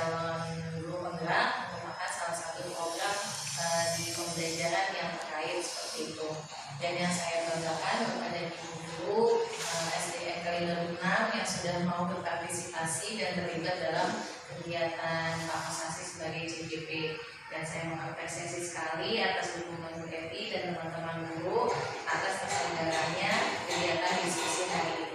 calon guru penggerak merupakan salah satu program di pembelajaran yang terkait seperti itu. Dan yang saya banggakan kepada guru SDN Kaligaluh 6 yang sudah mau berpartisipasi dan terlibat dalam kegiatan Pakosasi sebagai CGP. Dan saya mengapresiasi sekali atas dukungan Bu Eti dan teman-teman guru atas terselenggaranya kegiatan diskusi hari ini.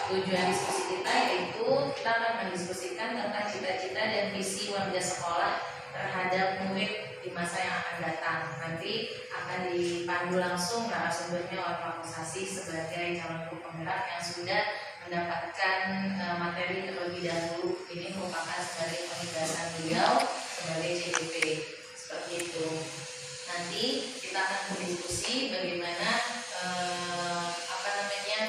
Tujuan diskusi kita yaitu kita akan mendiskusikan tentang cita-cita dan visi warga sekolah terhadap murid di masa yang akan datang. Nanti akan dipandu langsung narasumbernya oleh Pakosasi sebagai calon guru penggerak yang sudah mendapatkan materi terlebih dahulu. Ini merupakan sebagai penugasan beliau sebagai CGP, seperti itu. Nanti kita akan berdiskusi bagaimana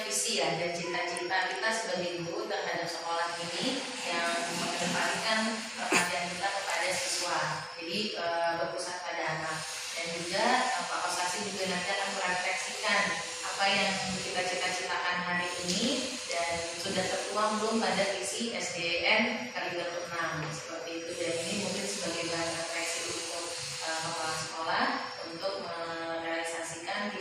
visi ya dan cita-cita kita sebagai guru terhadap sekolah ini yang mengedepankan perhatian kita kepada siswa. Jadi berpusat pada anak. Dan juga Pakosasi juga nanti akan merefleksikan apa yang kita cita-citakan hari ini dan sudah tertuang belum pada visi SDN Kaligaluh 6 seperti itu. Dan ini mungkin sebagai bahan refleksi untuk kepala sekolah untuk merealisasikan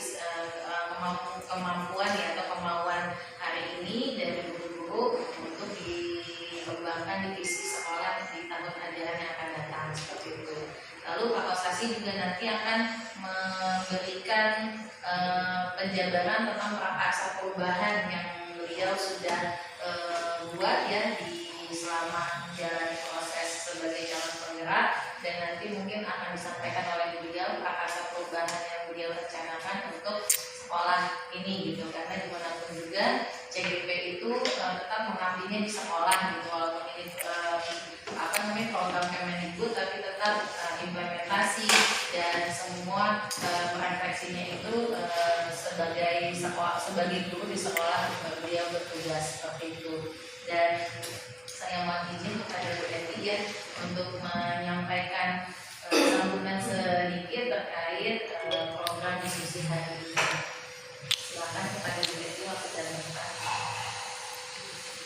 kemampuan ya atau kemauan hari ini dari guru-guru untuk dikembangkan di visi sekolah di tahun ajaran yang akan datang seperti itu. Lalu Pakosasi juga nanti akan memberikan penjabaran tentang prakarsa perubahan yang beliau sudah buat ya di selama menjalani proses sebagai calon penggerak, dan nanti mungkin akan disampaikan oleh beliau prakarsa perubahan yang beliau rencanakan untuk sekolah ini gitu. Karena dimanapun juga CGP itu tetap mengabdinya di sekolah gitu, walaupun ini program Kemendikbud, tapi tetap implementasi dan semua refleksinya itu sebagai guru di sekolah beliau bertugas seperti itu. Dan saya mohon izin kepada Bu Eti ya untuk menyampaikan sambutan sedikit terkait program diskusi hari ini. Silakan kepada Bu Eti, waktu dan tempat.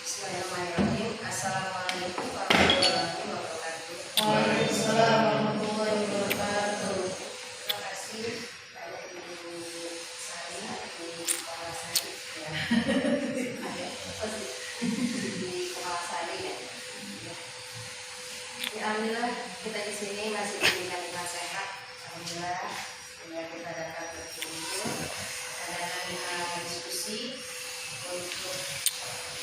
Bismillahirrahmanirrahim. Assalamualaikum warahmatullahi wabarakatuh. Waalaikumsalam warahmatullahi wabarakatuh. Terima kasih pada Ibu Sari di Kepala Sari ya. Di Kepala Sari ya. Alhamdulillah kita di sini masih diberikan dengan sehat. Alhamdulillah ya, kita dapat berkumpul adakan diskusi untuk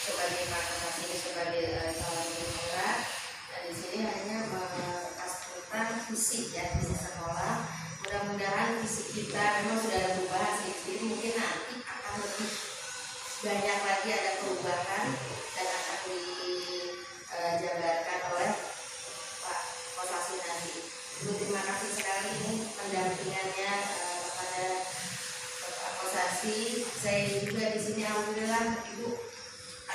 sebagai Pakosasi ini sebagai calon guru penggerak, dan di sini hanya membahas tentang visi ya, visi sekolah. Mudah-mudahan visi kita memang sudah ada perubahan sih, jadi mungkin nanti akan lebih banyak lagi ada perubahan dan akan dijabarkan oleh Pak Pakosasi nanti. Terima kasih sekali ini pendampingannya kepada Pak Pakosasi. Saya juga di sini alhamdulillah Ibu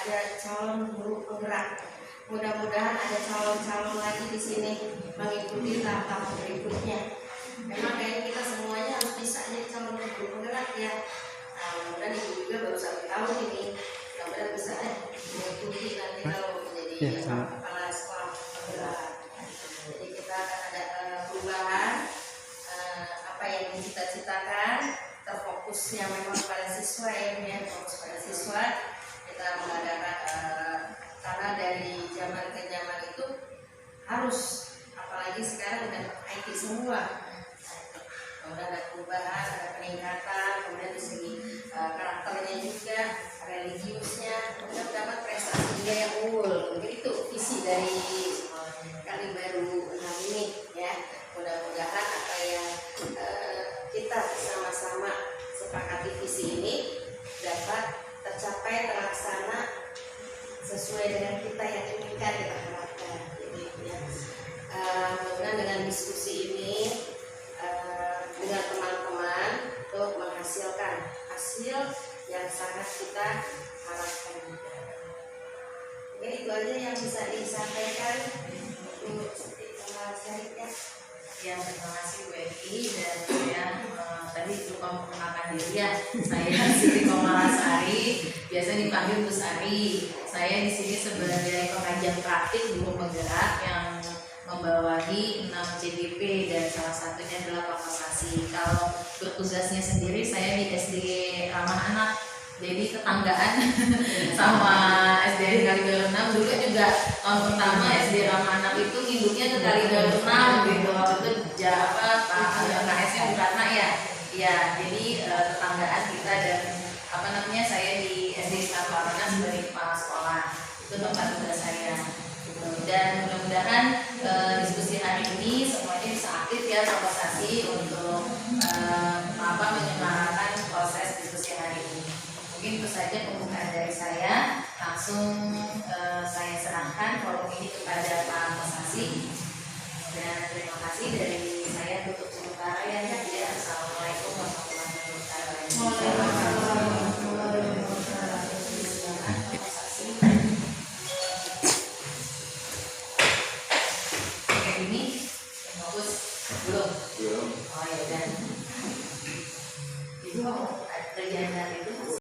ada calon guru penggerak. Mudah-mudahan ada calon-calon lagi di sini mengikuti tahap berikutnya. Memang kayaknya kita semuanya harus bisa jadi calon guru penggerak ya. Nah, mudah-mudahan Ibu juga baru 1 tahun ini, mudah-mudahan bisa mengikuti nanti kalau menjadi kepala sekolah penggerak. Jadi kita akan ada perubahan apa yang dicita-citakan, terfokusnya memang pada siswa ya, fokus pada siswa. Kita mengadakan karena dari zaman ke zaman itu harus, apalagi sekarang udah IT semua. Kemudian ada perubahan, ada peningkatan, kemudian di segi karakternya juga, religiusnya, kemudian dapat prestasi juga yang unggul. Begitu visi dari Kaligaluh 6 ini ya. Mudah-mudahan apa yang kita sama-sama sepakati visi ini dapat tercapai, terlaksana sesuai dengan kita yang inginkan, kita harapkan. Jadi ya, mudah-mudahan dengan diskusi ini dengan teman-teman untuk menghasilkan hasil yang sangat kita harapkan. Oke, itu aja yang bisa disampaikan untuk Kepala Sari ya. Ya, terima kasih Bu Eti. Dan saya tadi lupa memperkenalkan diri ya. Saya Siti Komalasari, biasa dipanggil Bu Sari. Saya di sini sebagai pengajar praktik guru penggerak yang membawahi 6 CGP dan salah satunya adalah Pak Kosasi. Kalau bertugasnya sendiri saya di SD Ramah Anak, jadi tetanggaan sama SD Kaligaluh 6. Dulu juga tahun pertama SD Ramah Anak itu nginduknya ke Kaligaluh 6 gitu. Waktu itu KS-nya Bukarna ya. Iya, jadi tetanggaan kita dan saya di SD Islam Ramana sebagai kepala sekolah. Itu tempat tugas saya. Dan mudah-mudahan diskusi hari ini semuanya bisa aktif ya Pak Kosasi untuk menyemarakan proses diskusi hari ini. Mungkin itu saja pembukaan dari saya. Langsung saya serahkan forum ini kepada Pak Kosasi. Dan terima kasih dari saya tutup sementara ya. Assalamualaikum warahmatullahi wabarakatuh. Belum. Oh ya dan itu kerjaan itu.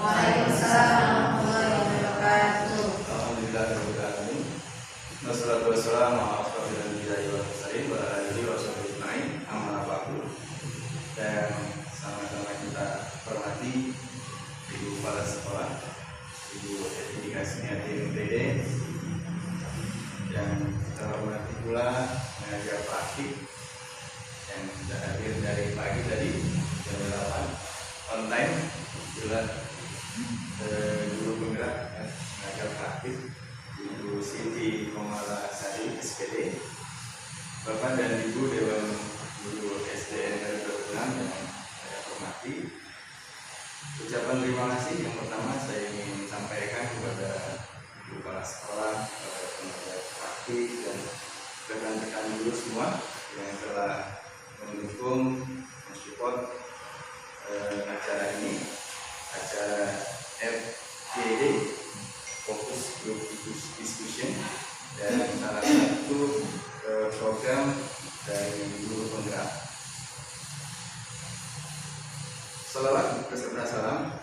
Waalaikumsalam warahmatullahi wabarakatuh. Alhamdulillahirobbilalamin. Wassalatu wassalamu ala asyrofil anbiya'i wal mursalin wa ala alihi wa sahbihi ajmain. Amma ba'du. Dan sama-sama kita hormati Ibu Kepala Sekolah, Ibu Edikasinya TMPD, dan kita hormati pula mengajar praktik yang sudah hadir dari pagi tadi jam 8 on time. Itulah guru penggerak mengajar praktik Ibu Siti Komala Sari SPD, Bapak dan Ibu Dewan Guru SDN Kaligaluh 6 yang saya hormati. Ucapan terima kasih yang pertama saya ingin sampaikan kepada Ibu Kepala Sekolah, kepada pengajar praktik dan rekan-rekan guru semua yang telah mendukung, mensupport acara ini, acara FGD Focus Group Discussion, dan salah satu program dari guru penggerak. Salawat beserta salam,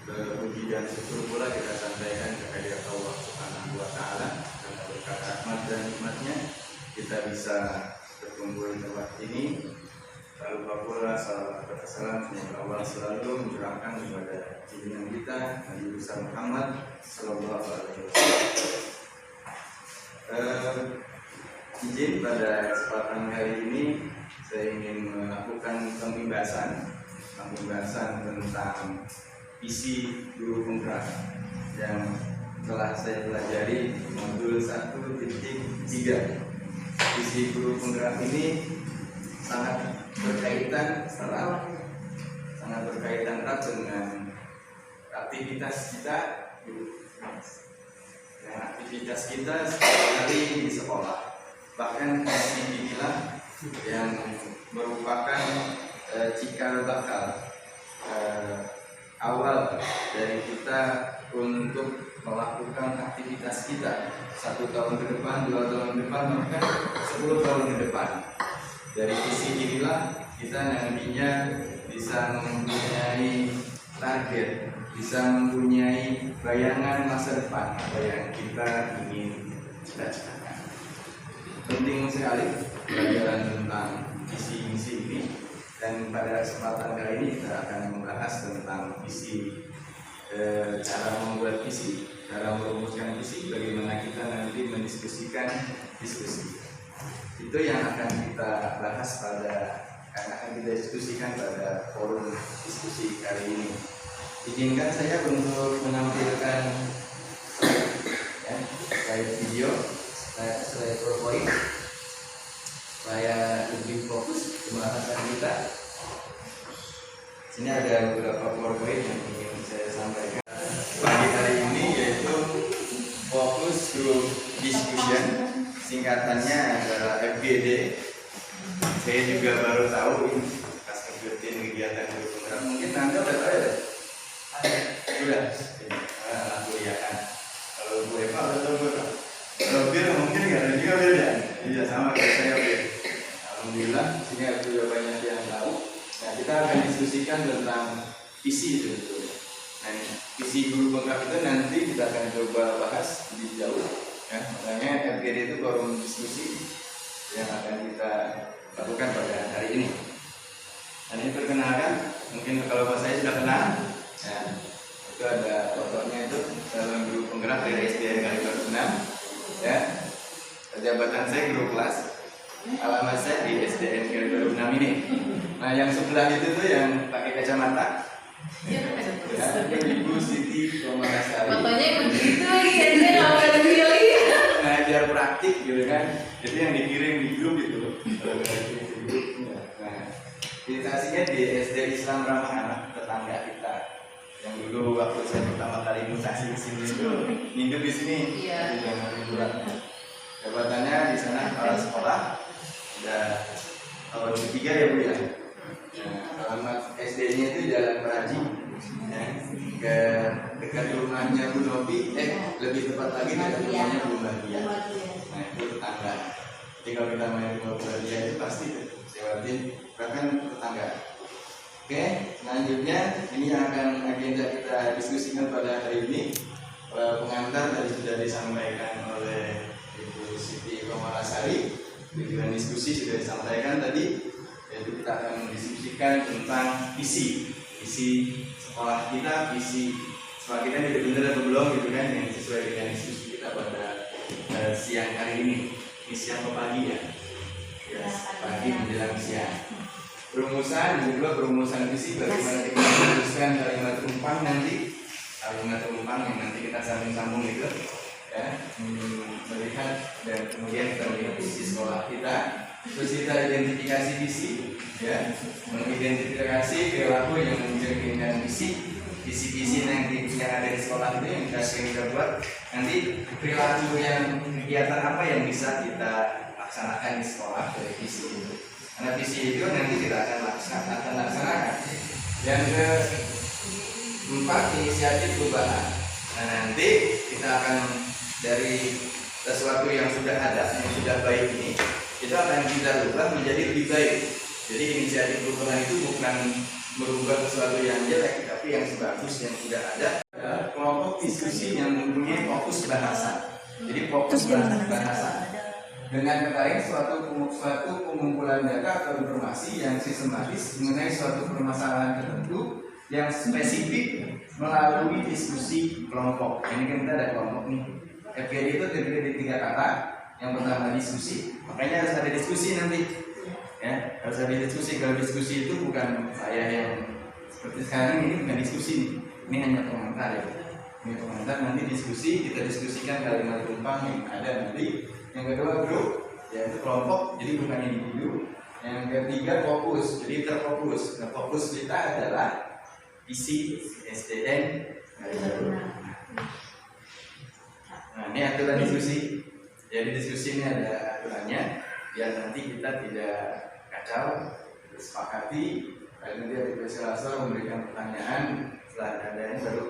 puji dan syukur pula kita sampaikan kehadirat Allah Subhanahu wa Ta'ala, karena berkat rahmat dan nikmatnya kita bisa berkumpul di tempat ini. Lalu pula salawat dan salam semoga Allah selalu mencurahkan kepada junjungan kita Nabi besar Muhammad Sallallahu Alaihi Wasallam. Izin pada kesempatan kali ini saya ingin melakukan pembahasan tentang visi guru penggerak yang telah saya pelajari modul 1.3. Visi guru penggerak ini sangat berkaitan erat dengan aktivitas kita sehari di sekolah. Bahkan visi inilah yang merupakan cikal bakal awal dari kita untuk melakukan aktivitas kita 1 tahun ke depan, 2 tahun ke depan, bahkan 10 tahun ke depan. Dari visi inilah kita nantinya bisa mempunyai target, bisa mempunyai bayangan masa depan apa yang kita ingin cita-citakan. Penting sekali pelajaran tentang visi misi ini, dan pada kesempatan kali ini kita akan membahas tentang visi, cara membuat visi, cara merumuskan visi, bagaimana kita nanti mendiskusikan diskusi. Itu yang akan kita bahas akan kita diskusikan pada forum diskusi kali ini. Izinkan saya untuk menampilkan slide video, slide PowerPoint, supaya lebih fokus pembahasan kita. Sini ada beberapa PowerPoint yang ingin saya sampaikan pagi hari ini, yaitu Focus Group Discussion, singkatannya adalah FGD. Saya juga baru tahu ini pas ngikutin kegiatan guru penggerak. Mungkin Anda udah tahu ya? Sudah. Aku ya kan. Kalau Bu Eva udah tahu belum? Kalau Bir mungkin nggak ada juga Bir ya? Iya sama kayak saya Bir. Alhamdulillah, sini ada juga banyak yang tahu. Nah, kita akan diskusikan tentang visi itu. Nah, visi guru penggerak itu nanti kita akan coba bahas lebih jauh Ya, makanya FGD itu forum diskusi yang akan kita lakukan pada hari ini. Dan ini perkenalkan, mungkin kalau saya sudah kenal, ya, itu ada fotonya itu dalam grup penggerak dari SDN Kalibaru 6, ya. Jabatan saya guru kelas, alamat saya di SDN Kalibaru 6 ini. Nah yang sebelah itu tuh yang pakai kacamata, ya, Ibu Siti Komarasari. Fotonya begitu lagi, saya nggak mau pilih. Nah biar praktik gitu kan, jadi yang dikirim di grup itu. Nah, inisiasinya di SD Islam Ramah Anak tetangga kita. Yang dulu waktu saya pertama kali mutasi di sini itu hidup di sini. Iya. Di zaman liburan. Jabatannya di sana kepala sekolah. Udah tahun ketiga ya Bu ya. Nah, alamat SD-nya itu Jalan Praji. Ya, ke dekat rumahnya Bu Novi, lebih tepat lagi dekat rumahnya Bu Badia. Nah itu tetangga. Jadi kalau kita main ke Bu Badia itu pasti lewatin bahkan tetangga. Oke, selanjutnya ini yang akan agenda kita diskusikan pada hari ini. Pengantar tadi sudah disampaikan oleh Ibu Siti Komarasari. Tujuan diskusi sudah disampaikan tadi, yaitu kita akan mendiskusikan tentang visi sekolah kita, visi sekolah kita ini benar atau belum gitu kan, yang sesuai dengan diskusi kita pada siang hari ini. Ini siang atau pagi ya? Yes, pagi menjelang siang. Perumusan juga perumusan visi bagaimana kita merumuskan kalimat tumpang nanti, kalimat tumpang yang nanti kita sambung itu ya, melihat dan kemudian kita melihat visi sekolah kita. Terus kita identifikasi visi, ya, mengidentifikasi perilaku yang mencerminkan visi nanti yang ada di sekolah itu yang kita buat. Nanti perilaku yang kegiatan apa yang bisa kita laksanakan di sekolah dari visi itu. Karena visi itu nanti kita akan laksanakan. Yang keempat, inisiatif perubahan. Nah nanti kita akan dari sesuatu yang sudah ada, yang sudah baik ini, itu akan kita ubah menjadi lebih baik. Jadi inisiatif perubahan itu bukan merubah sesuatu yang jelek, tapi yang sebagus yang sudah ada. Kelompok diskusi yang mempunyai fokus bahasa. Jadi fokus bahasa. Dengan ketahui suatu pengumpulan data atau informasi yang sistematis mengenai suatu permasalahan tertentu yang spesifik melalui diskusi kelompok. Ini kan kita ada kelompok nih. FGD itu terdiri dari 3 kata. Yang pertama diskusi, makanya harus ada diskusi nanti. Ya, harus ada diskusi. Kalau diskusi itu bukan saya yang seperti sekarang ini bukan diskusi nih. Ini hanya komentar ya. Ini komentar, nanti diskusi, kita diskusikan kalimat tumpang yang ada nanti. Yang kedua grup, yaitu kelompok, jadi bukan individu. Yang ketiga fokus, jadi terfokus. Nah, fokus kita adalah visi SDN. Nah, ini aturan diskusi. Jadi diskusi ini ada aturannya, biar nanti kita tidak kacau, sepakati. Lalu nanti ada Selasa memberikan pertanyaan, setelah ada yang baru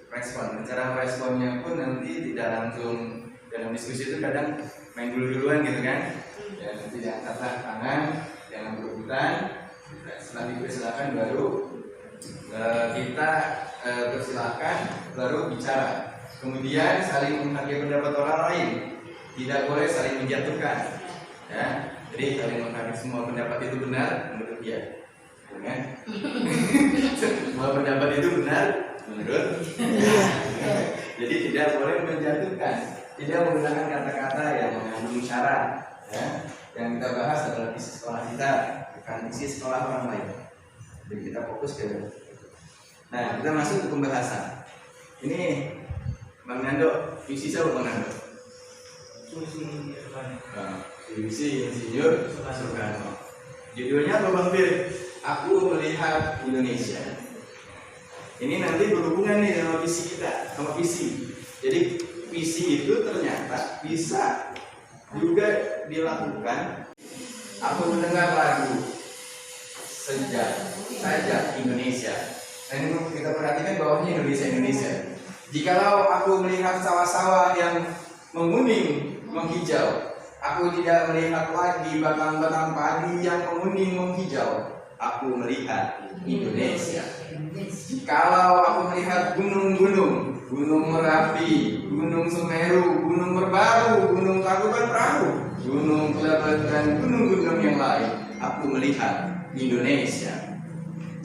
respon. Cara responnya pun nanti tidak langsung dalam diskusi itu kadang main duluan gitu kan. Ya, nanti diangkat tangan, jangan berebutan. Setelah dipersilakan baru kita persilakan, baru bicara. Kemudian saling menghargai pendapat orang lain, tidak boleh saling menjatuhkan. Ya, jadi saling menghargai semua pendapat itu benar menurut dia. Kan? Semua pendapat itu benar menurut dia. Jadi tidak boleh menjatuhkan, tidak menggunakan kata-kata yang mengandung syarat. Ya. Yang kita bahas adalah visi sekolah kita, bukan visi sekolah orang lain. Jadi kita fokus ke. Nah, kita masuk ke pembahasan. Ini Bang Nando, visi siapa Bang Nando? Visi Insinyur Soekarno. Judulnya apa Bang Fir? Aku melihat Indonesia. Ini nanti berhubungan nih sama visi kita, sama visi. Jadi visi itu ternyata bisa juga dilakukan. Aku mendengar lagu sajak Indonesia. Nah, ini kita perhatikan bawahnya Indonesia. Jikalau aku melihat sawah-sawah yang menguning, menghijau, aku tidak melihat lagi batang-batang padi yang menguning, menghijau. aku melihat Indonesia. Jikalau aku melihat gunung-gunung, Gunung Merapi, Gunung Semeru, Gunung Merbabu, Gunung Tangkuban Perahu, Gunung Kelebet, dan gunung-gunung yang lain, aku melihat Indonesia.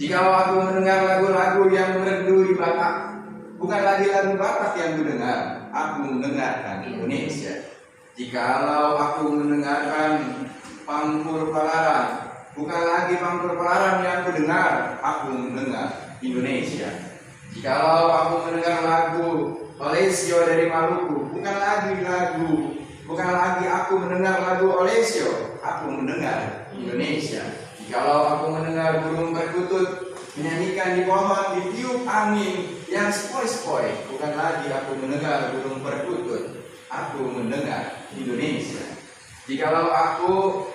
Jikalau aku mendengar lagu-lagu yang merdu di Batak, bukan lagi lagu Batak yang kudengar, aku mendengarkan Indonesia. Jikalau aku mendengarkan Pampur Palaran, bukan lagi Pampur Palaran yang kudengar, aku mendengar Indonesia. Jikalau aku mendengar lagu Olesio dari Maluku, bukan lagi aku mendengar lagu Olesio, aku mendengar Indonesia. Jikalau aku mendengar burung perkutut menyanyikan di pohon ditiup angin yang sepoi-sepoi, bukan lagi aku mendengar burung perkutut, aku mendengar Indonesia. Jikalau aku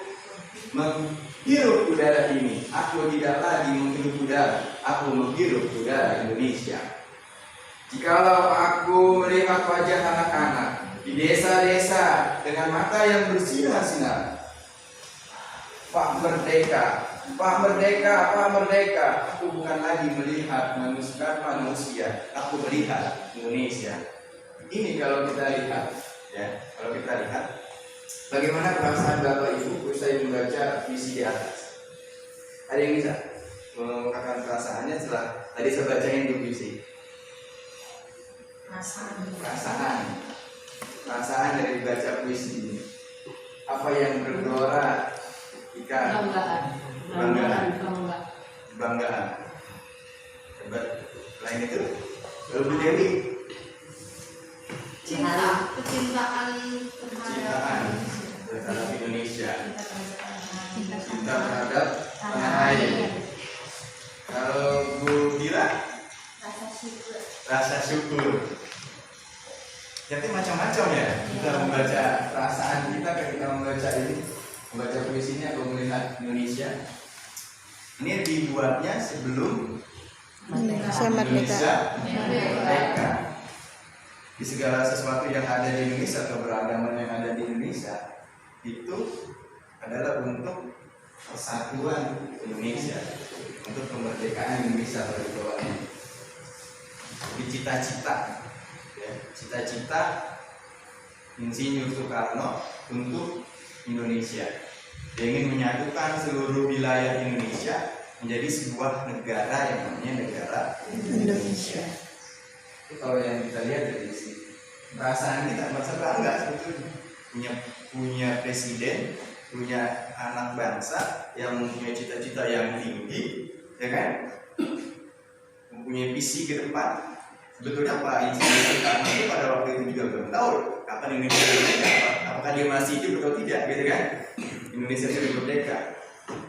menghirup udara ini, aku tidak lagi menghirup udara, aku menghirup udara Indonesia. Jikalau aku melihat wajah anak-anak di desa-desa dengan mata yang bersinar-sinar, Pak Merdeka, Pak Merdeka, Pak Merdeka, aku bukan lagi melihat manusia, aku melihat Indonesia. Ini kalau kita lihat, ya, bagaimana perasaan Bapak Ibu usai membaca visi di atas? Ada yang bisa mengungkapkan perasaannya setelah tadi saya bacain tuh visi? Perasaan dari baca puisi ini. Apa yang bergelora? Banggaan. Hebat. Lain itu, lalu Bu Dewi. Kecintaan terhadap Indonesia. Cinta terhadap tanah air. Kalau Bu Dira, rasa syukur. Jadi macam-macam ya kita membaca perasaan kita ketika membaca puisinya atau melihat Indonesia. Ini dibuatnya sebelum Indonesia merdeka. Di segala sesuatu yang ada di Indonesia atau beragama yang ada di Indonesia itu adalah untuk persatuan Indonesia, untuk kemerdekaan Indonesia pada bawahnya. Di cita-cita Insinyur Soekarno untuk Indonesia. Dia ingin menyatukan seluruh wilayah Indonesia menjadi sebuah negara yang namanya negara Indonesia. Itu kalau yang kita lihat dari sini, perasaan kita merasa bangga sebetulnya punya presiden, punya anak bangsa yang mempunyai cita-cita yang tinggi, ya kan? Mempunyai visi ke depan. Sebetulnya Pak Insinyur Soekarno itu pada waktu itu juga belum tahu kapan Indonesia merdeka, apakah dia masih hidup atau tidak, gitu kan? Indonesia sudah merdeka,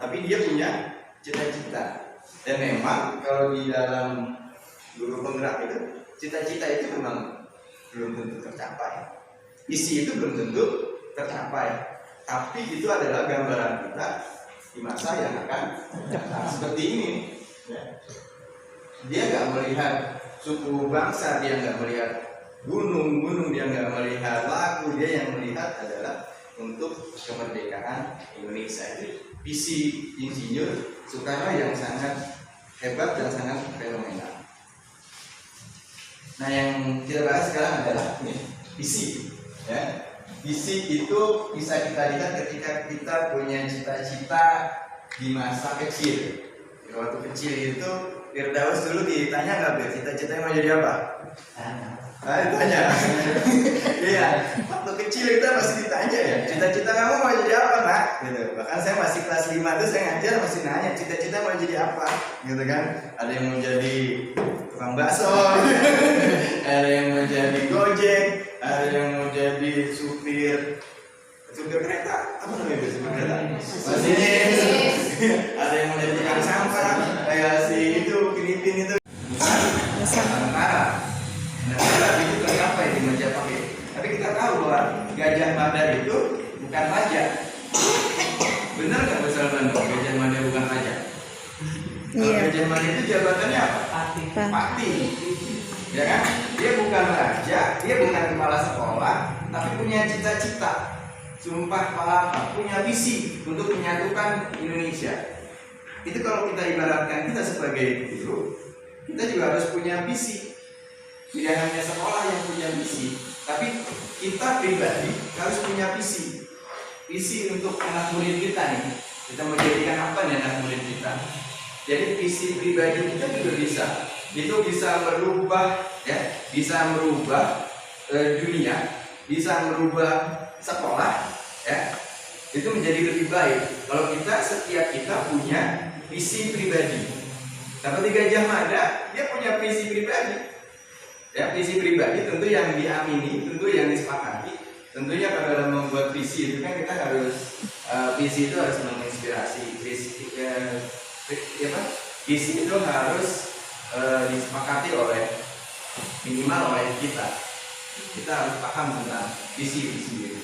tapi dia punya cita-cita. Dan memang kalau di dalam guru penggerak itu, cita-cita itu memang belum tentu tercapai, visi itu belum tentu tercapai, tapi itu adalah gambaran kita di masa yang akan datang. Seperti ini, dia nggak melihat suku bangsa, dia nggak melihat gunung-gunung, dia nggak melihat lagu, dia yang melihat adalah untuk kemerdekaan Indonesia. Itu visi Insinyur Soekarno yang sangat hebat dan sangat fenomenal. Nah, yang kita bahas sekarang adalah visi. Ya, visi itu bisa kita lihat ketika kita punya cita-cita di masa kecil. Waktu kecil itu Firdaus dulu ditanya nggak, Ber? Cita-citanya mau jadi apa? Ditanya. Iya, waktu kecil kita masih ditanya ya, cita-cita kamu mau jadi apa, Nak? Gitu. Bahkan saya masih kelas 5 tuh saya ngajar masih nanya, cita-cita mau jadi apa? Gitu kan? Ada yang mau jadi tukang bakso, ada yang mau jadi gojek, ada yang mau jadi supir kereta, apa namanya itu supir kereta? Masinis. Ada yang mau jadi tukang sampah, kayak si itu Filipin itu. Negara itu tercapai di Majapahit. Tapi kita tahu bahwa Gajah Mada itu bukan raja. Benar nggak Bu Salman? Gajah Mada bukan raja. Gajah Mada itu jabatannya apa? Pati. Ya kan? Dia bukan raja, dia bukan kepala sekolah, tapi punya cita-cita, sumpah palapa, punya visi untuk menyatukan Indonesia. itu kalau kita ibaratkan kita sebagai guru, kita juga harus punya visi. Tidak hanya sekolah yang punya visi, tapi kita pribadi harus punya visi. Visi untuk anak murid kita nih. Kita menjadikan apa nih anak murid kita? Jadi visi pribadi kita juga bisa. Itu bisa merubah, ya, bisa merubah dunia, bisa merubah sekolah, ya. Itu menjadi lebih baik kalau setiap kita punya visi pribadi. Seperti Gajah Mada, dia punya visi pribadi. Ya, visi pribadi tentu yang diamini, tentu yang disepakati. Tentunya kalau dalam membuat visi itu kan kita harus visi itu harus menginspirasi. Visi itu harus disepakati minimal oleh kita. Kita harus paham tentang visi itu sendiri.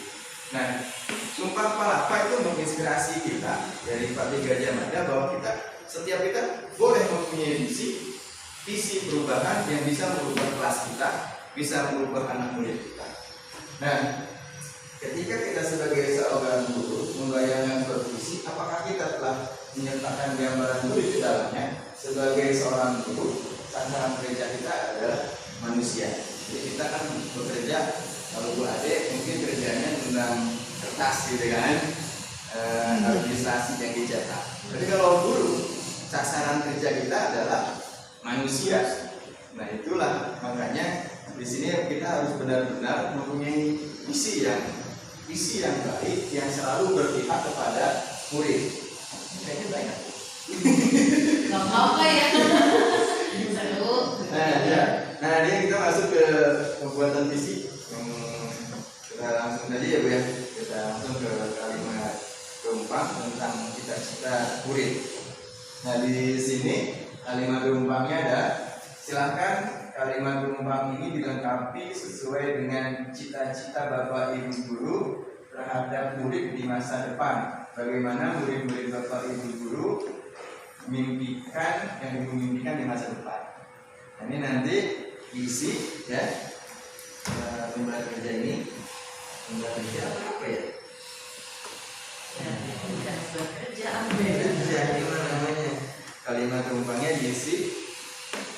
Nah, Sumpah Palapa itu menginspirasi kita dari Pak Gajah Mada bahwa setiap kita boleh mempunyai visi perubahan yang bisa merubah kelas kita, bisa merubah anak murid kita. Nah, ketika kita sebagai seorang guru membayangkan visi, apakah kita telah menyertakan gambaran murid di dalamnya? Sebagai seorang guru, sasaran kerja kita adalah manusia. Jadi kita kan bekerja, kalau Bu Ade mungkin kerjanya tentang kertas gitu kan, administrasi yang dicetak. Tapi kalau guru, sasaran kerja kita adalah manusia. Nah itulah makanya di sini kita harus benar-benar mempunyai visi yang baik yang selalu berpihak kepada murid. Kayaknya banyak. Gak apa-apa ya. Seru. Nah dia kita masuk ke pembuatan visi. Kita langsung aja ya Bu ya. Kita langsung ke kalimat keempat tentang cita-cita murid. Nah di sini kalimat gelombangnya ada, silakan kalimat gelombang ini dilengkapi sesuai dengan cita-cita Bapak Ibu guru terhadap murid di masa depan. Bagaimana murid-murid Bapak Ibu guru mimpikan yang dimimpikan di masa depan. Nah, ini nanti isi ya lembar kerja ini, lembar kerja apa ya? Kerja gimana namanya? Kalimat gelombangnya diisi,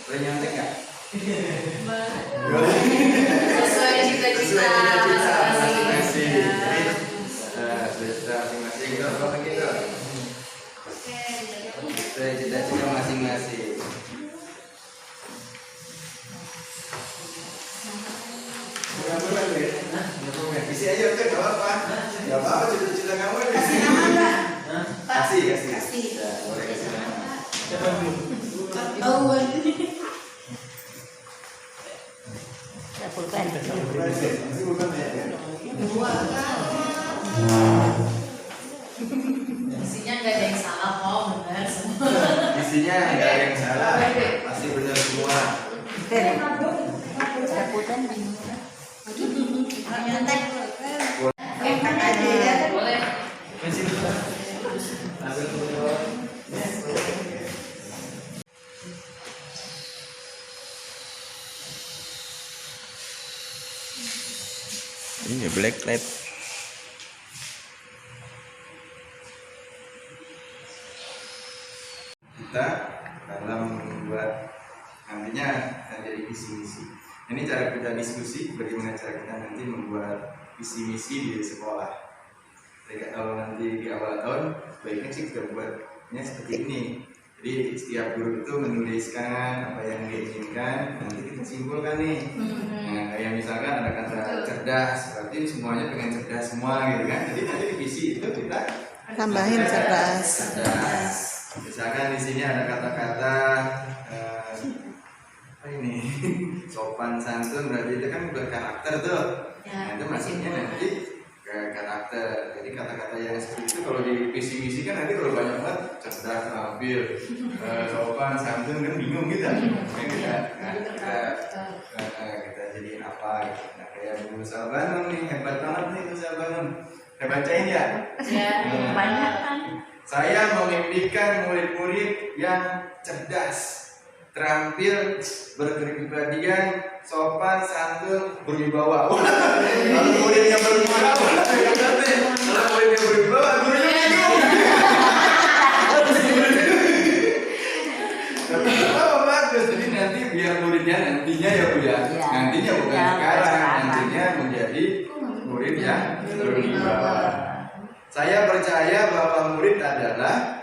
boleh nyontek nggak? Sesuai cita-cita masing-masing. Jadi cita-cita masing-masing itu apa begitu? Sesuai cita-cita masing-masing. Bukan ya? Isi aja udah nggak apa-apa. Nggak apa-apa cita-cita kamu kan isi. Kasih. Ya, boleh kasih nama. Isinya nggak ada yang salah kok, benar semua. Isinya nggak ada yang salah, pasti benar semua. Boleh. Ini black light. Kita dalam membuat nantinya dari visi misi. Ini cara kita diskusi bagaimana cara kita nanti membuat visi misi di sekolah. Jadi kalau nanti di awal tahun baiknya sih kita buatnya seperti ini. Jadi setiap guru itu menuliskan apa yang diinginkan, nanti kita simpulkan nih. Nah, kayak misalkan ada kata cerdas, berarti semuanya pengen cerdas semua gitu kan. Jadi nanti di visi itu kita tambahin cerdas. Misalkan di sini ada kata-kata apa ini sopan santun, berarti itu kan berkarakter tuh. Nah, itu maksudnya nanti ke karakter. Jadi kata-kata yang seperti itu kalau di visi misi kan nanti kalau banyak banget cerdas, terampil, sopan santun kan bingung gitu. Kita jadiin apa gitu. Nah kayak Bu Salbanun nih, hebat banget nih Bu Salbanun. Saya bacain ya. Banyak kan. Saya memimpikan murid-murid yang cerdas, terampil, berkepribadian, sopan, santun, berwibawa. Kalau muridnya berwibawa, kalau muridnya berwibawa, gurunya bingung. Saya percaya bahwa murid adalah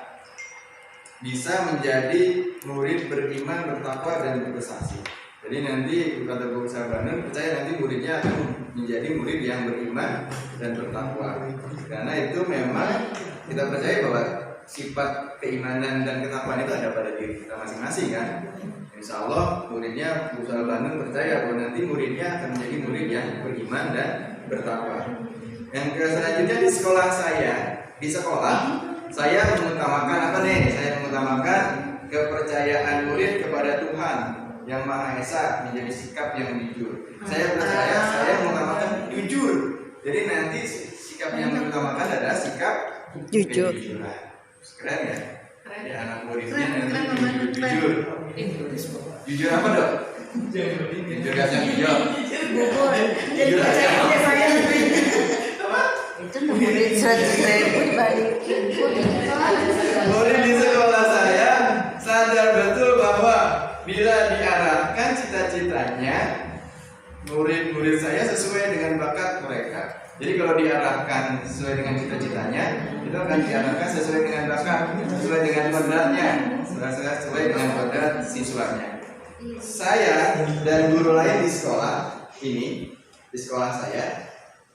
bisa menjadi murid beriman, bertakwa, dan berprestasi. Jadi nanti kata Guru Sabanan percaya nanti muridnya akan menjadi murid yang beriman dan bertakwa. Karena itu memang kita percaya bahwa sifat keimanan dan ketakwaan itu ada pada diri kita masing-masing kan. Insya Allah muridnya Guru Sabanan percaya bahwa nanti muridnya akan menjadi murid yang beriman dan bertakwa. Yang selanjutnya di sekolah saya mengutamakan apa nih? Saya mengutamakan kepercayaan murid kepada Tuhan yang Maha Esa menjadi sikap yang jujur. Saya percaya saya mengutamakan jujur. Jadi nanti sikap yang diutamakan adalah sikap Jujur. kejujuran. Keren ya? Keren. Ya anak muridnya Keren, nanti keren, jujur. Jujur apa dok? Jujur kacang hijau. Bubur. Jadi Jujur aja. percaya saya. Itu murid 100.000 dibalikin. Murid di sekolah saya sadar betul bahwa bila diarahkan cita-citanya, murid-murid saya sesuai dengan bakat mereka. Jadi kalau diarahkan sesuai dengan cita-citanya, itu akan diarahkan sesuai dengan bakat, sesuai dengan kodratnya, sesuai dengan kodrat siswanya. Saya dan guru lain di sekolah ini, di sekolah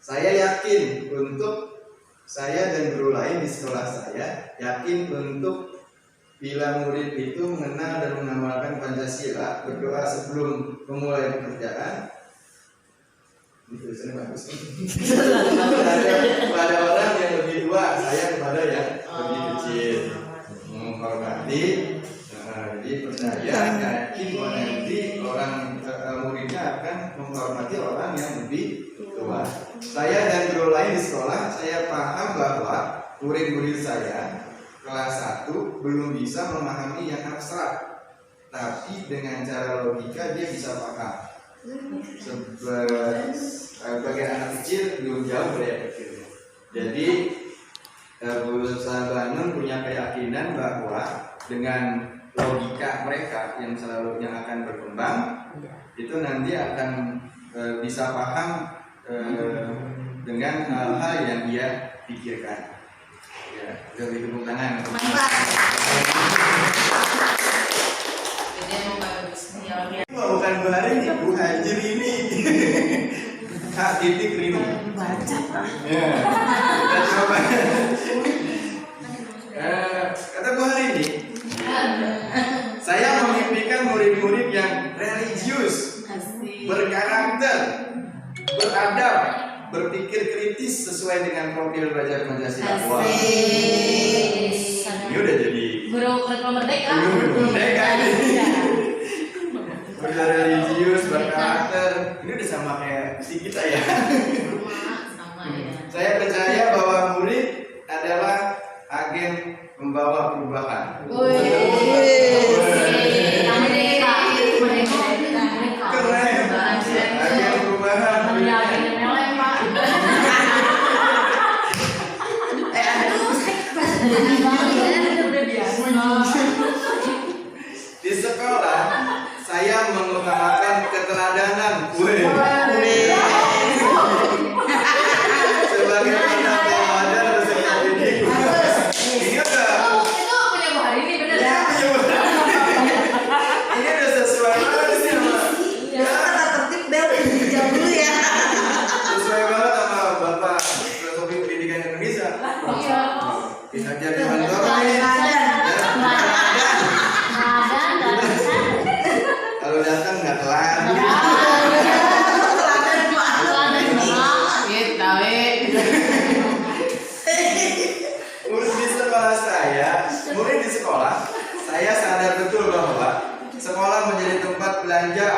saya yakin untuk saya dan guru lain di sekolah saya yakin untuk bila murid itu mengenal dan mengamalkan Pancasila, berdoa sebelum memulai pekerjaan. Ini tulisannya bagus. Pada orang yang lebih tua, saya kepada yang lebih kecil. Menghormati, jadi percaya yakin bahwa nanti orang muridnya akan menghormati orang yang lebih tua. Saya dan guru lain di sekolah, saya paham bahwa murid-murid saya kelas 1 belum bisa memahami yang abstrak, tapi dengan cara logika dia bisa paham. Sebagai anak kecil belum jauh dari yang kecil. Jadi Guru Sabanun punya keyakinan bahwa dengan logika mereka yang akan berkembang, itu nanti akan bisa paham dengan hal-hal yang dia pikirkan. Ya, dari tepuk tangan. Bukan Bu Hari ini, Bu Hajir ini. Kak Titik Rini. Baca Pak. Ya, kita coba. Kata Bu Hari ini, saya memimpikan murid-murid yang religius, berkarakter, beradab, berpikir kritis sesuai dengan profil belajar Pancasila. Wah, ini udah jadi Guru kurikulum merdeka. Guru merdeka ini. Religius, berkarakter, ini udah sama kayak si kita ya. Sama ya. Saya percaya bahwa murid adalah agen membawa perubahan. Keren, agen perubahan. Di sekolah saya mengutamakan keteladanan. Sebagai anak teladan beserta didik. Ingat gak? Itu punya Bu Hari ini bener ya? Ini udah sesuai banget sih sama. Tata tertib Bel, jauh dulu ya. Sesuai banget sama Bapak Filosofi Pendidikan Indonesia. Iya. Bisa jadi mentor nih. Kalau datang nggak telat. Murid di sekolah, saya sadar betul bahwa sekolah menjadi tempat belanja.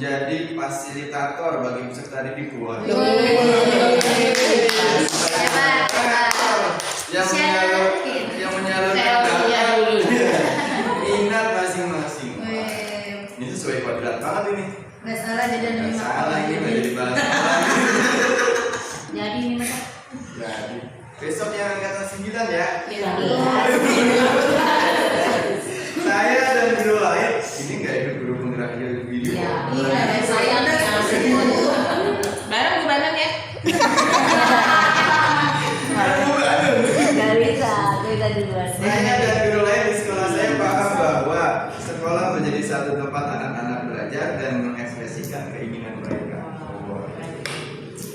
menjadi fasilitator bagi peserta didik. Yang menyalurkan minat masing-masing. Ini sesuai kodrat banget ini. Nggak salah jadi Nggak salah ini menjadi bahan. Jadi ini mas. Jadi besok yang angkatan 9 ya. Saya dan guru lain ini nggak ikut guru penggerak video. Iya, saya Barang kebanan ya. Gak bisa duluan. Saya dan guru lain di sekolah saya paham bahwa sekolah menjadi satu tempat anak-anak belajar dan mengekspresikan keinginan mereka.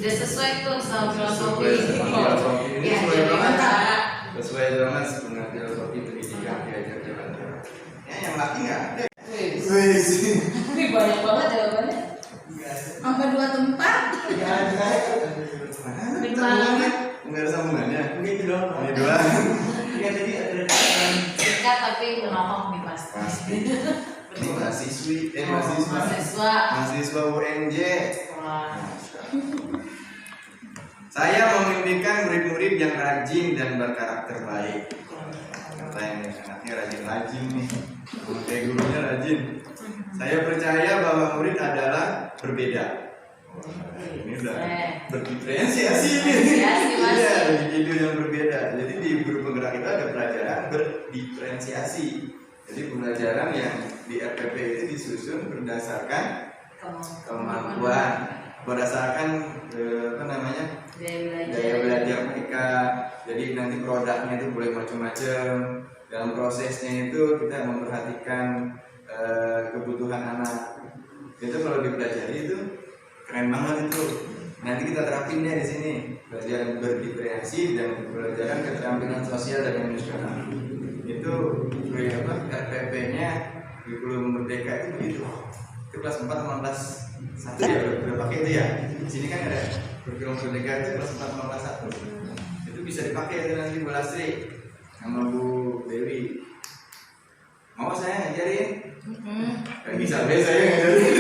udah sesuai tuh sama filosofi. Ini Ya, sesuai jadi banget. antara Sesuai banget sebenarnya filosofi pendidikan diajar jalan terang. Ya yang laki nggak ada. Wis. Ini banyak banget jawabannya. Sampai 2 tempat. Nggak ada sambungannya. Ini doang. Ini doang. Ini tadi ada singkat tapi menopang nih pasti. pasti. Ini mahasiswa. Mahasiswa UNJ. Wah. Saya memimpikan murid-murid yang rajin dan berkarakter baik. Kata yang anaknya rajin-rajin nih. Kayak gurunya rajin. Saya percaya bahwa murid adalah berbeda. Ini udah berdiferensiasi ini. Diferensiasi, Mas. Iya, individu yang berbeda. Jadi di guru penggerak itu ada pelajaran berdiferensiasi. Jadi pembelajaran yang di RPP itu disusun berdasarkan kemampuan, berdasarkan gaya belajar mereka. Jadi nanti produknya itu boleh macam-macam. Dalam prosesnya itu kita memperhatikan kebutuhan anak. Itu kalau dipelajari itu keren banget itu. Nanti kita terapinnya di sini. Pelajaran berdiferensiasi dan pelajaran keterampilan sosial dan emosional. Itu RPP-nya kurikulum merdeka itu begitu. Itu kelas 4 sama kelas 1 ya udah pakai itu ya. Di sini kan ada kurikulum merdeka itu kelas 4 sama kelas 1. Itu bisa dipakai itu nanti Bu Lasri sama Bu Dewi. Mau saya ngajarin? Bisa deh saya ngajarin.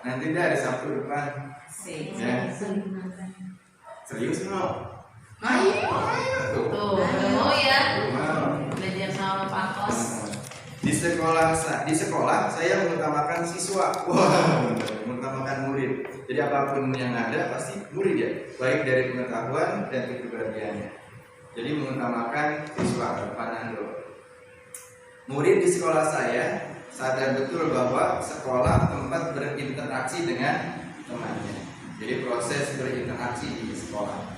Nanti deh ada Sabtu depan. Ya. Serius no? Tuh, udah mau ya Mau. belajar sama Pak Kos. Di sekolah saya mengutamakan siswa. Wah, mengutamakan murid. Jadi apapun yang ada pasti murid ya, baik dari pengetahuan dan kepribadiannya. Jadi mengutamakan siswa kedepanan dulu. Murid di sekolah saya sadar betul bahwa sekolah tempat berinteraksi dengan temannya. Jadi proses berinteraksi di sekolah.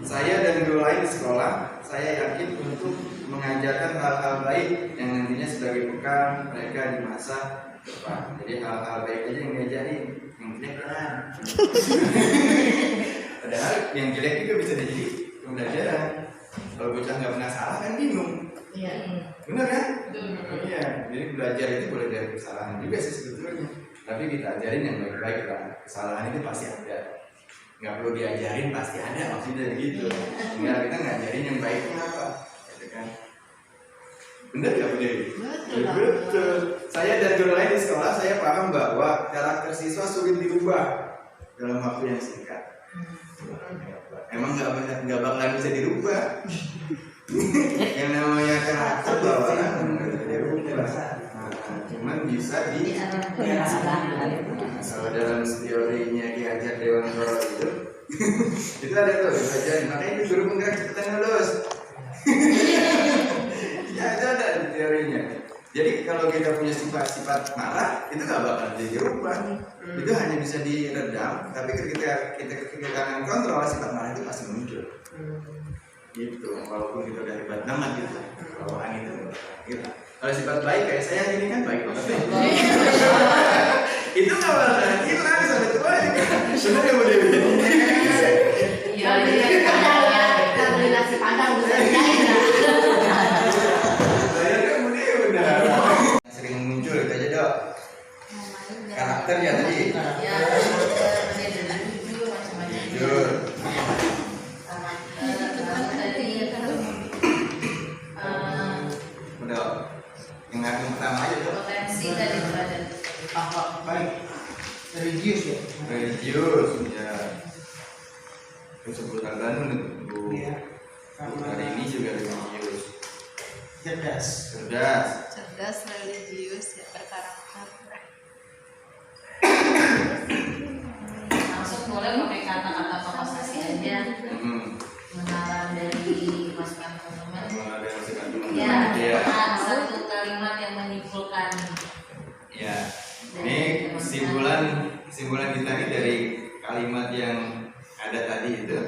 Saya dan guru lain di sekolah, saya yakin untuk mengajarkan hal-hal baik yang nantinya sebagai bekal mereka di masa depan. Jadi hal-hal baik aja yang diajarin, yang jelek kan. Padahal yang jelek juga bisa jadi pembelajaran. Kalau bocah nggak pernah salah kan bingung. Iya. Benar kan? Iya. Jadi belajar itu boleh dari kesalahan juga sih sebetulnya. Tapi kita ajarin yang baik-baik lah. Kesalahan itu pasti ada. Nggak perlu diajarin pasti ada, maksudnya gitu. Enggak, kita ngajarin yang baiknya apa, gitu kan? Bener nggak Bu Dewi? Betul. Saya dan guru lain di sekolah saya paham bahwa karakter siswa sulit dirubah dalam waktu yang singkat. Emang nggak bakalan bisa dirubah. Yang namanya karakter bawaan nggak bisa dirubah. Cuman bisa di kalau dalam teorinya diajar Dewan Goro itu ada tuh diajarin, makanya itu guru penggerak cepetan lulus. Ya itu ada teorinya. Jadi kalau kita punya sifat-sifat marah itu nggak bakal dirubah. Itu hanya bisa diredam, tapi ketika kita kontrol sifat marah itu pasti muncul. Gitu, walaupun itu udah hebat banget gitu, bawaan itu gitu. Kalau sifat baik kayak saya gini kan baik banget ya. Itu nggak bakalan hilang sampai tua juga. Benar ya Bu Dewi? Iya. Kita beli nasi padang bisa dijain lah. Saya kan Bu Dewi benar. Sering muncul itu aja Dok. Karakter ya tadi. Ya, ada jujur macam-macam. Jujur. Tadi Udah Kesebutan Bandung Bu. Hari ini juga religius. Cerdas. Cerdas, religius, ya berkarakter. Langsung boleh pakai kata-kata kompensasi aja. Mengarang dari masukan teman-teman. Ya, satu kalimat yang menyimpulkan. Ya, ini kesimpulan kita ini dari kalimat yang ada tadi itu.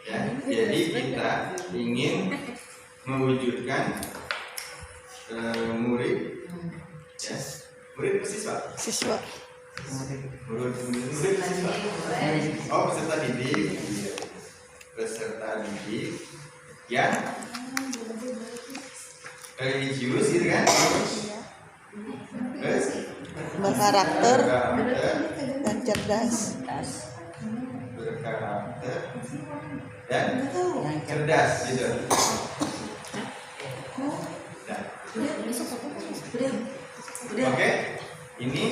Ya, jadi kita ingin mewujudkan murid, ya, murid siswa. Murid siswa. Oh, peserta didik yang religius gitu kan? Terus Berkarakter dan cerdas. berkarakter dan cerdas gitu. Nah. Oke, ini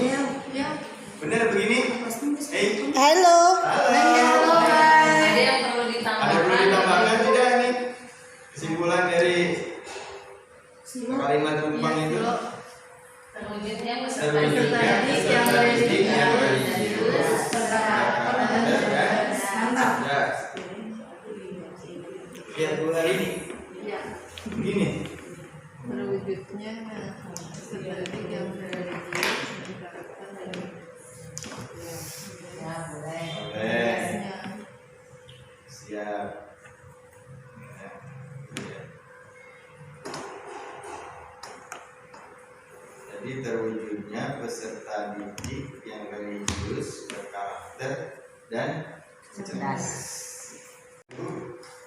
benar begini. Halo. Ada yang perlu Ada perlu ditambahkan tidak nih? Kesimpulan dari kalimat tumpang itu. terwujudnya peserta Terwujudnya peserta didik yang religius, berkarakter dan cerdas. Lihat bola ini. Begini. Terwujudnya seperti yang religius, berkarakter dan ya boleh. Boleh. Siap. Nah, ya. Jadi terwujudnya peserta didik yang religius, berkarakter dan cerdas.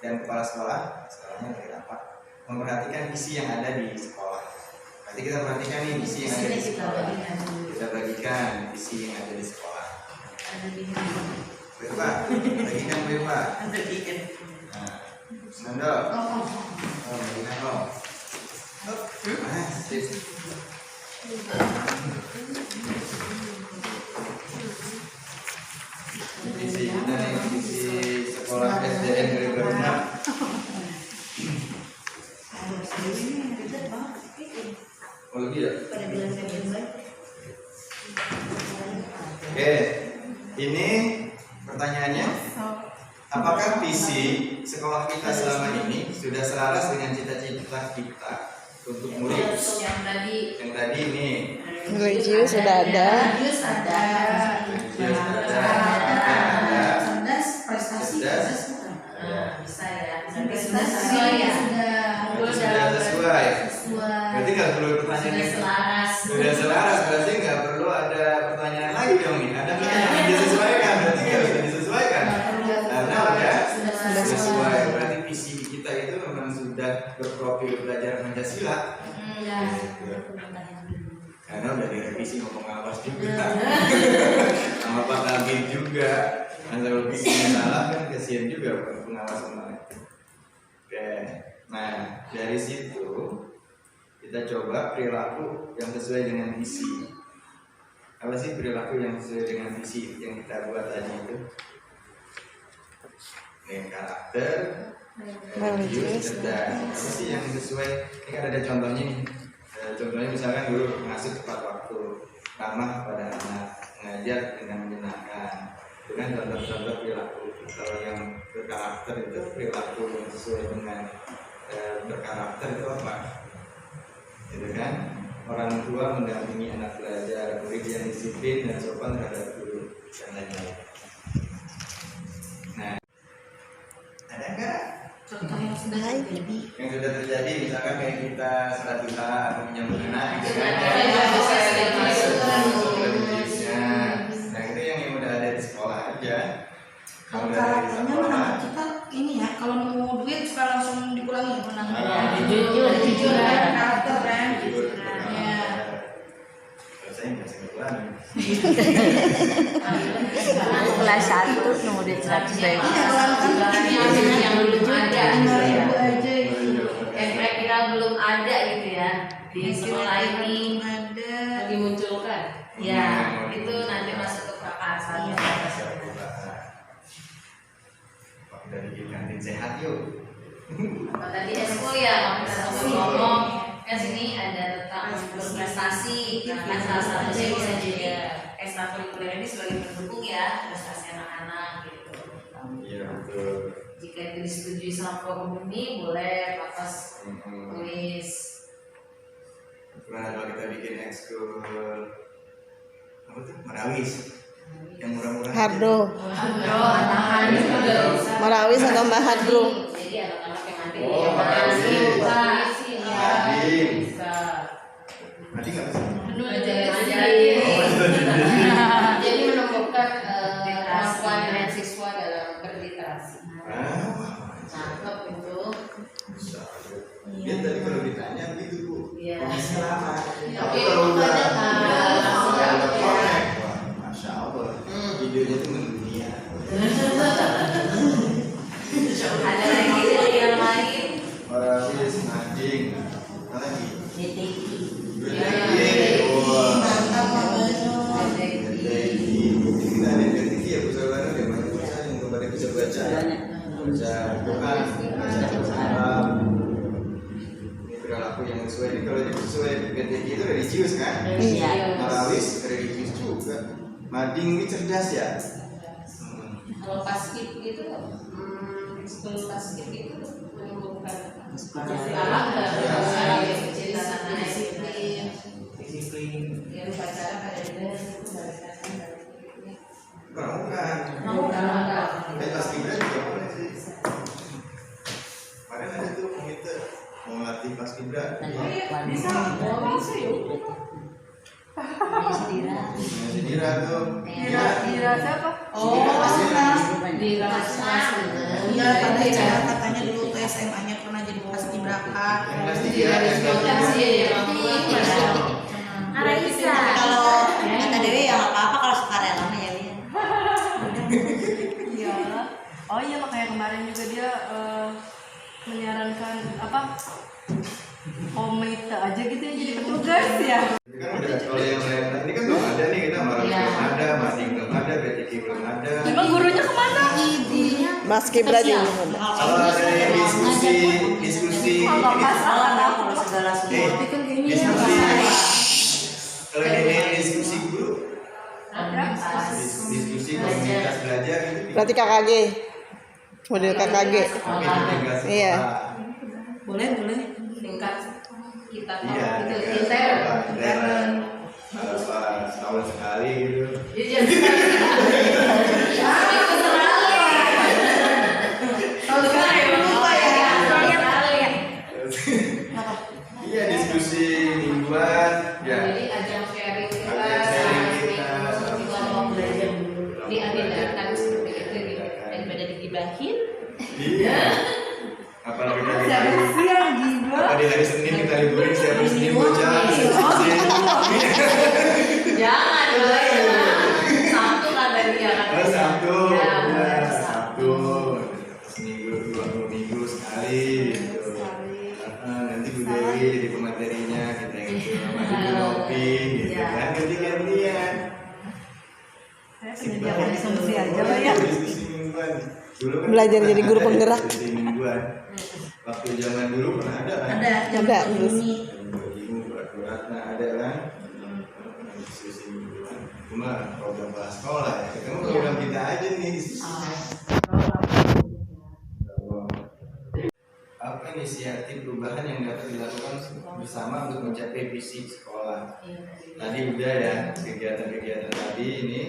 Dan kepala sekolahnya dari apa? Memperhatikan visi yang ada di sekolah. Nanti kita perhatikan nih visi yang ada di sekolah. Kita bagikan visi yang ada di sekolah. Baik Pak, bagikan baik Pak. Nah, Nando. Oh, bagikan dong. Sip. Visi kita nih, visi sekolah SDN Negeri 6. Oh lebih ya? Oke, ini pertanyaannya, apakah visi sekolah kita selama ini sudah selaras dengan cita-cita kita untuk murid? Yang tadi ini religius sudah ada. Religius ada. cerdas, prestasi Cerdas. Bisa ya. Sudah Sesuai ya. sudah sesuai. Berarti nggak perlu pertanyaan Sudah selaras. Sudah selaras, berarti nggak perlu ada pertanyaan lagi dong nih. Ada nggak yang disesuaikan? Berarti nggak bisa disesuaikan. Karena udah sesuai. Berarti visi kita itu memang sudah berprofil belajar Pancasila. Karena udah direvisi sama pengawas juga, sama Pak Kabin juga. Nah kalau visinya salah kan kasihan juga pengawas kemarin. Oke, nah dari situ kita coba perilaku yang sesuai dengan visi. Apa sih perilaku yang sesuai dengan visi yang kita buat tadi itu? Karakter, religius, cerdas. Apa sih yang sesuai? Ini kan ada contohnya nih. Contohnya misalkan guru ngasih tepat waktu, ramah pada anak, mengajar dengan menyenangkan. Itu kan contoh-contoh perilaku. Kalau yang berkarakter itu perilaku yang sesuai dengan berkarakter itu apa? Itu kan orang tua mendampingi anak belajar, murid yang disiplin dan sopan terhadap guru dan lain-lain. Nah, ada nggak contoh yang sudah terjadi? yang sudah terjadi, misalkan kayak kita salat duha atau menyambut anak gitu kan? Nah itu yang udah ada di sekolah aja. Kalau karakternya mana kita ini ya, kalau mau duit suka langsung dikurangi menang. Jujur kan, karakter kan. Ya. Saya nggak bisa dikurangi. Aku kelas 1 nomor 100 dari Yang belum ada. Aja Kira-kira belum ada gitu ya di sekolah ini. ada. Dimunculkan. Ya, itu nanti masuk ke prakarsa. sehat yuk. Kalau tadi exco ya, kita ngomong kan sini ada tentang berprestasi. Nah, kan salah satunya bisa jadi ekstrakurikuler ini sebagai pendukung ya prestasi anak-anak gitu. Iya betul. Jika itu disetujui sama forum ini boleh Pakas tulis. Gimana kalau kita bikin ekskul apa tuh? Marawis yang murah-murah. Hardo. Anak-anak juga bisa. Marawis atau Mbak Hadro. Jadi anak-anak yang nanti Oh, yang Marawis. Mading. bisa. Nanti nggak bisa. Jadi menumbuhkan kemampuan dan siswa dalam berliterasi. Cakep itu. Dia tadi kalau ditanya gitu Bu. Iya. Kondisi lama. Tapi kalau udah banyak connect, wah, masya Allah. Videonya tuh mendunia. Ada lagi dari yang lain. Marawis, Mading, apa lagi? DTI. Wah. DTI. Kita ada detik ya, Bu Saudara, yang banyak baca yang kembali bisa baca. Baca Quran, baca Al-Quran. Ini perilaku yang sesuai. Ini kalau sesuai PTG itu religius kan? Iya. Marawis religius juga. Mading ini cerdas ya. Kalau paskib itu, sekolah paskib itu menumbuhkan Disiplin. yang upacara pada dinner itu Bukan. Pas kibra juga boleh sih. Kemarin ada tuh komite mau ngelatih pas kibra. bisa ya Si Dira tuh. Dira siapa? Dira Iya, pada cara katanya dulu ke SMA-nya pernah jadi paskibraka. Yang kelas 3 Araisa. Kalau kata Dewi ya nggak apa-apa kalau sukarela mah ya. Iya. Oh iya makanya kemarin juga dia menyarankan apa? Komite aja gitu ya jadi petugas ya. Ini kan udah kalau yang lain ini kan belum ada nih, kita Marawis belum ada, Mading belum ada, BTK belum ada. Emang gurunya kemana? Mas Kibra juga belum ada. Kalau ada yang diskusi Kalau ini, pas alat Kalau segala semua. diskusi kalau ini diskusi guru, diskusi komunitas belajar gitu. Berarti KKG. Model KKG. Mungkin integrasi Iya. sekolah. Boleh. tingkat kita Iya, itu intern. intern. Setahun sekali gitu. Iya, diskusi mingguan, ya. Jadi ajang sharing kita, Ajang sharing kita. kita mau belajar diagendakan seperti itu gitu. Daripada digibahin. Iya. Apalagi tadi siapa hari, sih yang gila? apa di hari Senin kita liburin, setiap hari Senin bocah. Jangan boleh. Sabtu kan tadi ya kan. Oh, Sabtu, Ya, ya, Sabtu. Sabtu, seminggu 2 minggu sekali. Gitu. Nanti Bu Dewi jadi pematerinya, kita yang maju ngopi, gitu Ya. kan, ganti-gantian. Saya pengen konsumsi aja lah ya. Diskusi mingguan. Dulu kan Belajar pernah jadi guru ada penggerak. Diskusi mingguan. Waktu zaman dulu pernah ada kan? Ada terus. Ibu berat-beratnya ada kan? Diskusi mingguan. Cuma program kelas sekolah ya. Ketemu program kita aja nih diskusi. Apa inisiatif perubahan yang dapat dilakukan bersama untuk mencapai visi sekolah? Tadi udah ya kegiatan-kegiatan tadi ini.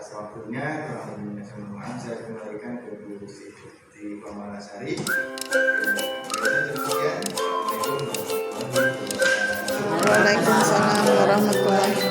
Waktunya kurang lebihnya semua saya kembalikan ke Bu Siti Pamalasari. Demikian. Assalamualaikum warahmatullahi wabarakatuh. Waalaikumsalam warahmatullahi wabarakatuh.